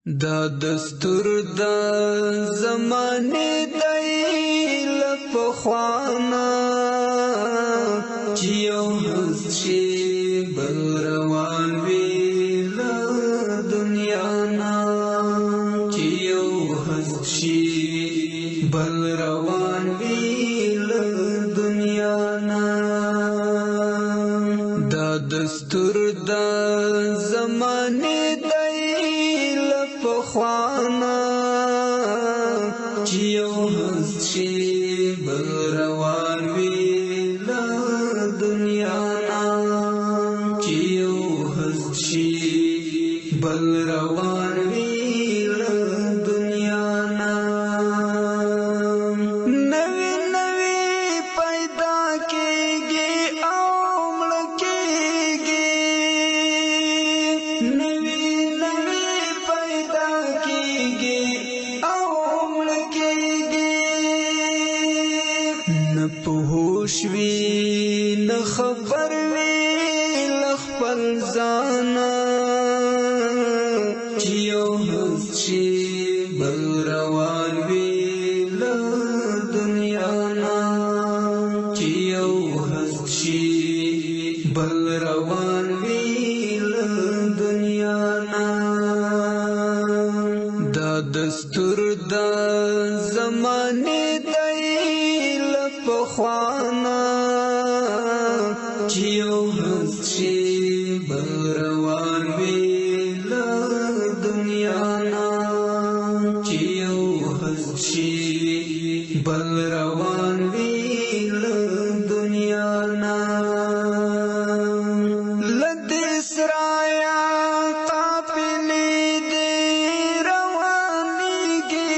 دا دستور دا زمانه دی لپخوانا چیو هستی بل روان وی لدنیانا چیو هستی بل روان وی لدنیانا دا دستور دا زمانه دی پخوانا چیو هستی بل روان وی لدنیانا چیو هستی بل روان وی لدنیانا نوی نوی پیدا کیگی او ملکیگی نوی نوی پیدا کیگی او ملکیگی نپوش وی نخبر وی لخپل زانا چیو هستی بل روان وی لدنیانا چیو هستی بل روان وی لدنیانا دا دستور دا زمانه دی لپخوانا چیو هستی بل روان وی لدنیانا چیو هستی بل روان وی لدنیانا لدی سرایا قافلی دی روانیگی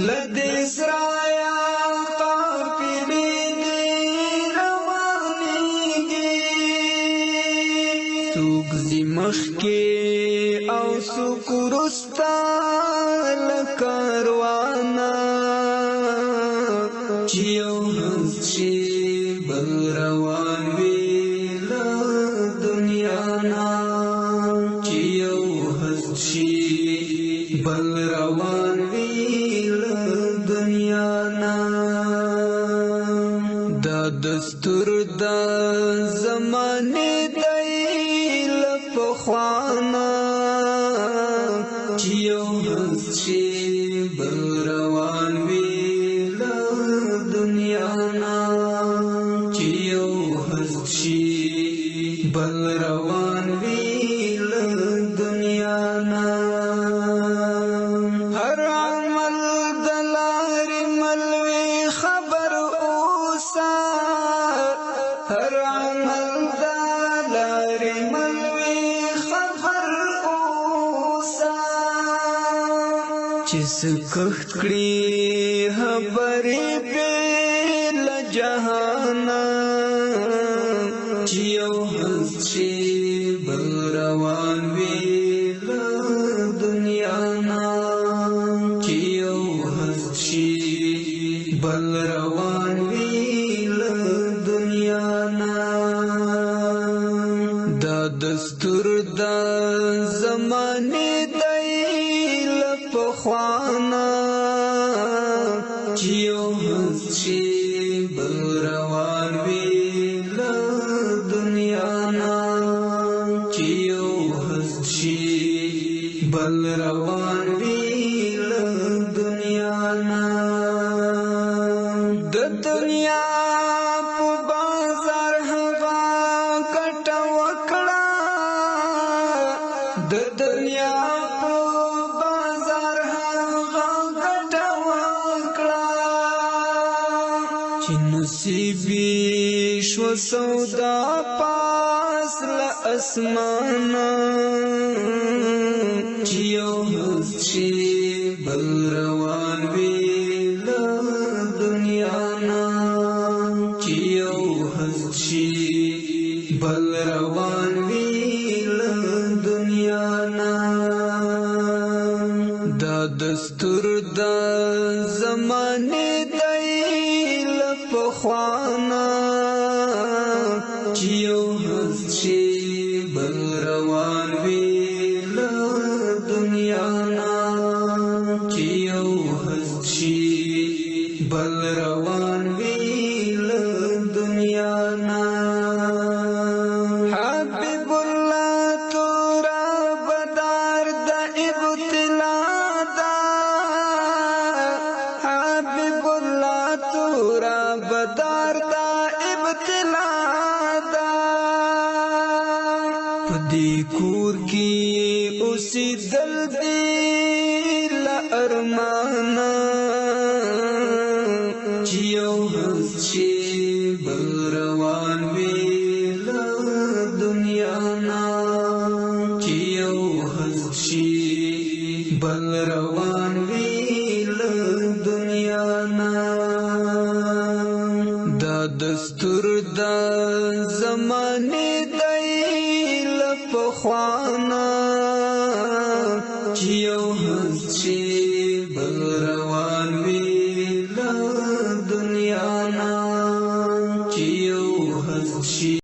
لدی سرایا قافلی دی روانیگی سوک زی مخی او سوک رستا لکاروانا چیو هستی بل روان وی لدنیانا چیو هستی بل روان وی لدنیانا دا دستور دا زمانه دی لپخوانا چیو هستی بل روان وی لدنیانا چیو هستی بل روان وی لدنیانا هر عمل دلار ملوی خبر اوسا هر عمل دلار ملوی خبر اوسا چس کخت کری خبری پیل جہانا چیو ہستی بل روان وی لدنیانا چیو ہستی بل روان وی لدنیانا دا دستور دا زمانه دی لپخوانا چیو ہستی بل روان وی لدنیانا چیو ہستی بل روان وی لدنیانا د دنیا په بازار هوا کټ وکړه د دنیا په بازار هوا کټ وکړه چې نصیبي شو سودا پاس له اسمانه چیو هستی بل روان وی لدنیانا چیو هستی بل روان وی لدنیانا دا دستور دا زمانه دی لپخوانا چیو هستی بل روان وی لدنیانا جلدی لأرمانا چیو هسچی بل روان وی لدنیانا چیو هسچی بل روان وی لدنیانا دا دستور دا زمانی دی لپخوانا چیو هسچی بل روان وی لدنیانا چیو هسچی